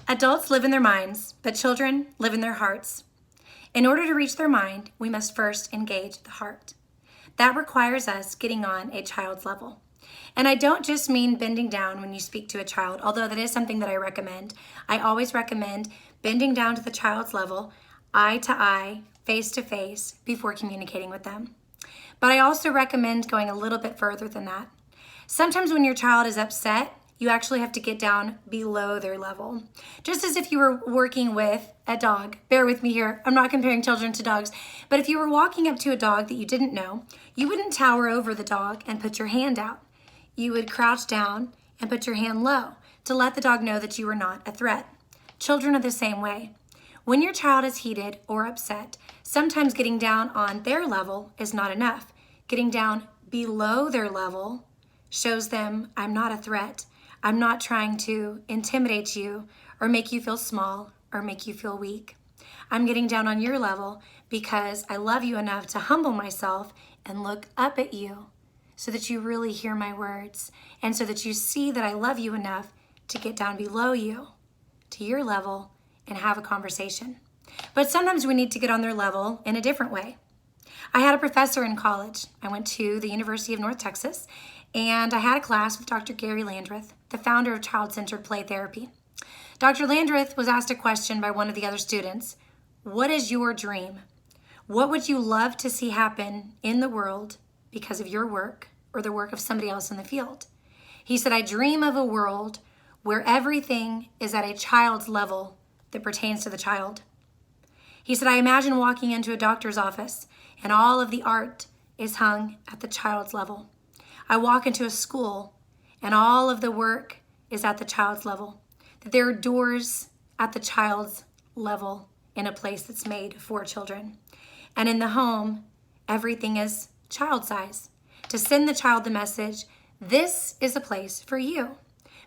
Adults live in their minds, but children live in their hearts. In order to reach their mind, we must first engage the heart. That requires us getting on a child's level. And I don't just mean bending down when you speak to a child, although that is something that I recommend. I always recommend bending down to the child's level, eye to eye, face to face, before communicating with them. But I also recommend going a little bit further than that. Sometimes when your child is upset, you actually have to get down below their level. Just as if you were working with a dog. Bear with me here. I'm not comparing children to dogs. But if you were walking up to a dog that you didn't know, you wouldn't tower over the dog and put your hand out. You would crouch down and put your hand low to let the dog know that you were not a threat. Children are the same way. When your child is heated or upset, sometimes getting down on their level is not enough. Getting down below their level shows them, I'm not a threat. I'm not trying to intimidate you or make you feel small or make you feel weak. I'm getting down on your level because I love you enough to humble myself and look up at you so that you really hear my words and so that you see that I love you enough to get down below you to your level and have a conversation. But sometimes we need to get on their level in a different way. I had a professor in college. I went to the University of North Texas, and I had a class with Dr. Gary Landreth, the founder of child-centered play therapy. Dr. Landreth was asked a question by one of the other students. What is your dream? What would you love to see happen in the world because of your work or the work of somebody else in the field? He said, I dream of a world where everything is at a child's level that pertains to the child. He said, I imagine walking into a doctor's office and all of the art is hung at the child's level. I walk into a school and all of the work is at the child's level. That there are doors at the child's level in a place that's made for children. And in the home, everything is child size. To send the child the message, this is a place for you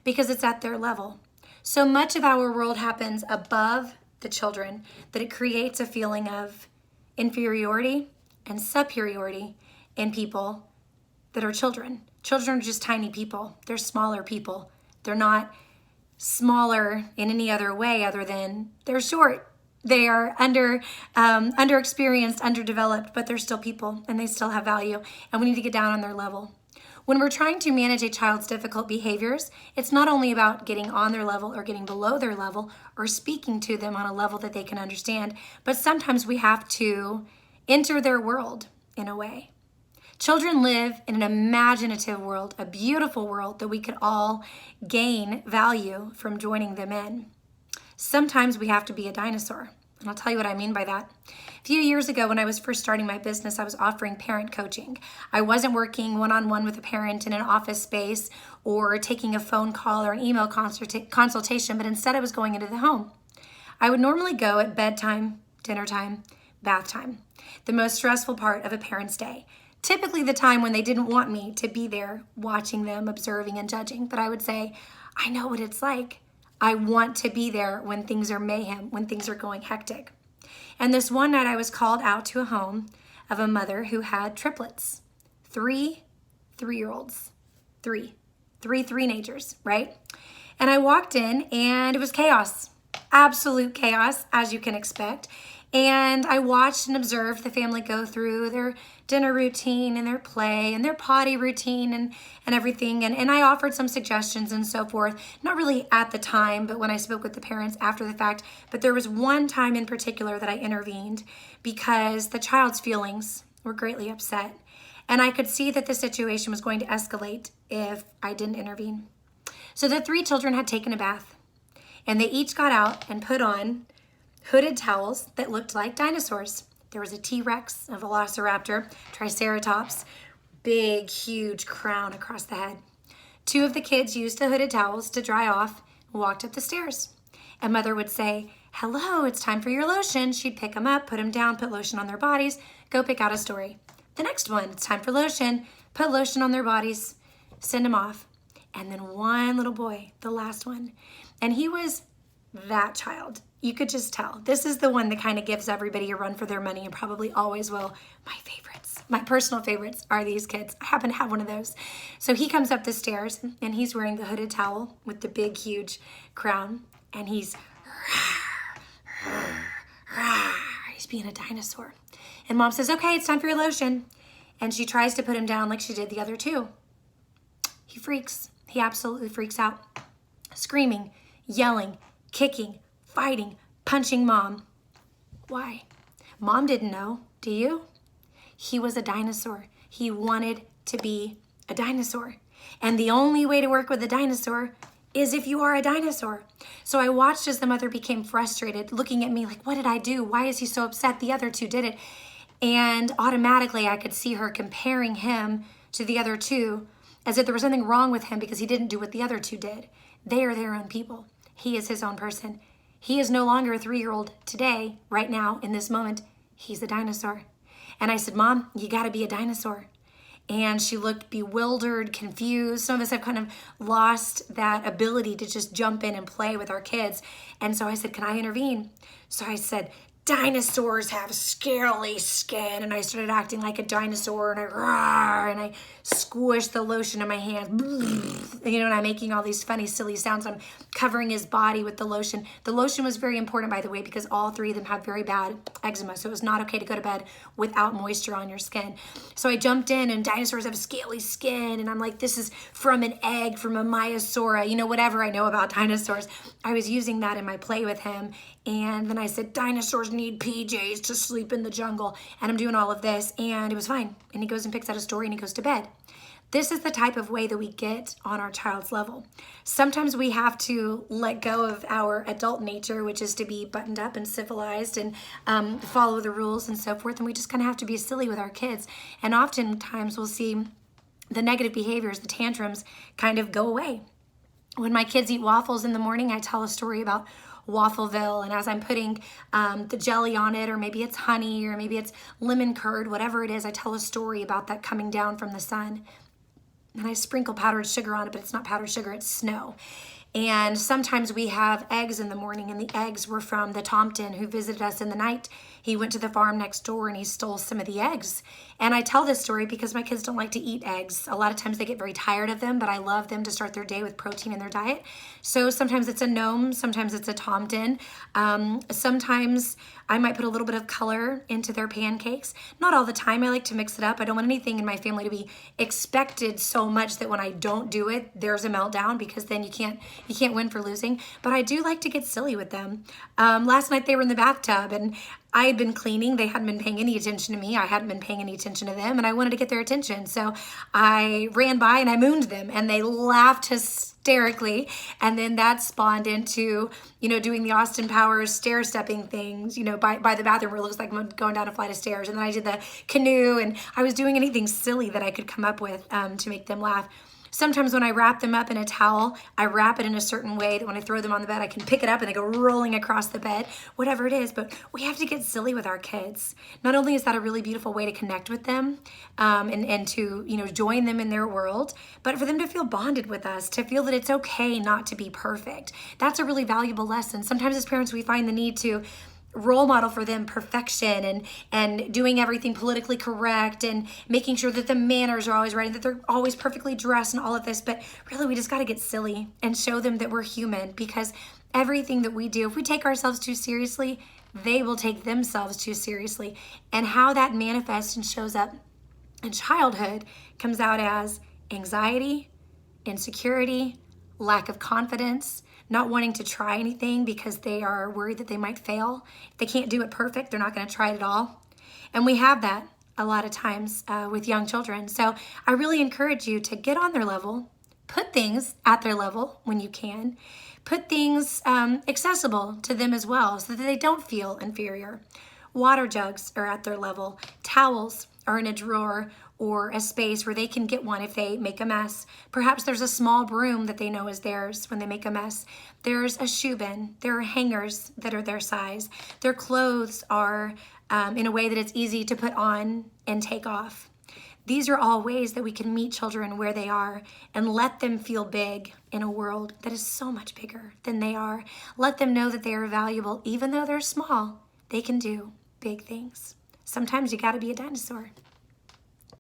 because it's at their level. So much of our world happens above the children that it creates a feeling of inferiority and superiority in people that are children. Children are just tiny people. They're smaller people. They're not smaller in any other way other than they're short. They are underexperienced, underdeveloped, but they're still people and they still have value, and we need to get down on their level. When we're trying to manage a child's difficult behaviors, it's not only about getting on their level or getting below their level or speaking to them on a level that they can understand, but sometimes we have to enter their world in a way. Children live in an imaginative world, a beautiful world that we could all gain value from joining them in. Sometimes we have to be a dinosaur, and I'll tell you what I mean by that. A few years ago when I was first starting my business, I was offering parent coaching. I wasn't working one-on-one with a parent in an office space or taking a phone call or an email consultation, but instead I was going into the home. I would normally go at bedtime, dinner time, bath time, the most stressful part of a parent's day. Typically the time when they didn't want me to be there watching them, observing and judging. But I would say, I know what it's like. I want to be there when things are mayhem, when things are going hectic. And this one night I was called out to a home of a mother who had triplets, three three-year-olds, three teenagers, right? And I walked in and it was chaos, absolute chaos, as you can expect. And I watched and observed the family go through their dinner routine and their play and their potty routine and everything. And I offered some suggestions and so forth, not really at the time, but when I spoke with the parents after the fact. But there was one time in particular that I intervened because the child's feelings were greatly upset. And I could see that the situation was going to escalate if I didn't intervene. So the three children had taken a bath and they each got out and put on hooded towels that looked like dinosaurs. There was a T-Rex, a Velociraptor, Triceratops, big, huge crown across the head. Two of the kids used the hooded towels to dry off and walked up the stairs. And mother would say, hello, it's time for your lotion. She'd pick them up, put them down, put lotion on their bodies, go pick out a story. The next one, it's time for lotion, put lotion on their bodies, send them off. And then one little boy, the last one, and he was that child. You could just tell. This is the one that kind of gives everybody a run for their money and probably always will. My favorites, my personal favorites are these kids. I happen to have one of those. So he comes up the stairs and he's wearing the hooded towel with the big, huge crown. and he's being a dinosaur. And Mom says, okay, it's time for your lotion. And she tries to put him down like she did the other two. He freaks. He absolutely freaks out. Screaming, yelling, kicking, fighting, punching Mom. Why? Mom didn't know. Do you? He was a dinosaur. He wanted to be a dinosaur. And the only way to work with a dinosaur is if you are a dinosaur. So I watched as the mother became frustrated, looking at me like, what did I do? Why is he so upset? The other two did it. And automatically I could see her comparing him to the other two as if there was something wrong with him because he didn't do what the other two did. They are their own people. He is his own person. He is no longer a 3-year-old today, right now, in this moment. He's a dinosaur. And I said, Mom, you gotta be a dinosaur. And she looked bewildered, confused. Some of us have kind of lost that ability to just jump in and play with our kids. And so I said, can I intervene? So I said, dinosaurs have scaly skin. And I started acting like a dinosaur, and I squished the lotion in my hand. You know, and I'm making all these funny, silly sounds. I'm covering his body with the lotion. The lotion was very important, by the way, because all 3 of them have very bad eczema. So it was not okay to go to bed without moisture on your skin. So I jumped in, and dinosaurs have scaly skin. And I'm like, this is from an egg, from a Maiasaura, you know, whatever I know about dinosaurs. I was using that in my play with him. And then I said, dinosaurs need PJs to sleep in the jungle. And I'm doing all of this, and it was fine. And he goes and picks out a story, and he goes to bed. This is the type of way that we get on our child's level. Sometimes we have to let go of our adult nature, which is to be buttoned up and civilized and follow the rules and so forth. And we just kind of have to be silly with our kids. And oftentimes we'll see the negative behaviors, the tantrums, kind of go away. When my kids eat waffles in the morning, I tell a story about Waffleville, and as I'm putting the jelly on it, or maybe it's honey, or maybe it's lemon curd, whatever it is, I tell a story about that coming down from the sun. And I sprinkle powdered sugar on it, but it's not powdered sugar, it's snow. And sometimes we have eggs in the morning, and the eggs were from the Tompton who visited us in the night. He went to the farm next door and he stole some of the eggs. And I tell this story because my kids don't like to eat eggs. A lot of times they get very tired of them, but I love them to start their day with protein in their diet. So sometimes it's a gnome, sometimes it's a Tompton. Sometimes I might put a little bit of color into their pancakes. Not all the time. I like to mix it up. I don't want anything in my family to be expected so much that when I don't do it, there's a meltdown, because then you can't win for losing. But I do like to get silly with them. Last night they were in the bathtub, and I had been cleaning. They hadn't been paying any attention to me. I hadn't been paying any attention to them, and I wanted to get their attention. So I ran by and I mooned them, and they laughed hysterically. And then that spawned into, you know, doing the Austin Powers stair stepping things, you know, by the bathroom where it looks like I'm going down a flight of stairs. And then I did the canoe, and I was doing anything silly that I could come up with to make them laugh. Sometimes when I wrap them up in a towel, I wrap it in a certain way that when I throw them on the bed, I can pick it up and they go rolling across the bed, whatever it is. But we have to get silly with our kids. Not only is that a really beautiful way to connect with them and to, you know, join them in their world, but for them to feel bonded with us, to feel that it's okay not to be perfect. That's a really valuable lesson. Sometimes as parents, we find the need to role model for them perfection and doing everything politically correct and making sure that the manners are always right and that they're always perfectly dressed and all of this. But really, we just got to get silly and show them that we're human, because everything that we do, if we take ourselves too seriously, they will take themselves too seriously. And how that manifests and shows up in childhood comes out as anxiety, insecurity, lack of confidence, not wanting to try anything because they are worried that they might fail. If they can't do it perfect, they're not going to try it at all. And we have that a lot of times with young children. So I really encourage you to get on their level, put things at their level when you can, put things accessible to them as well so that they don't feel inferior. Water jugs are at their level. Towels are in a drawer or a space where they can get one if they make a mess. Perhaps there's a small broom that they know is theirs when they make a mess. There's a shoe bin. There are hangers that are their size. Their clothes are in a way that it's easy to put on and take off. These are all ways that we can meet children where they are and let them feel big in a world that is so much bigger than they are. Let them know that they are valuable. Even though they're small, they can do big things. Sometimes you gotta be a dinosaur.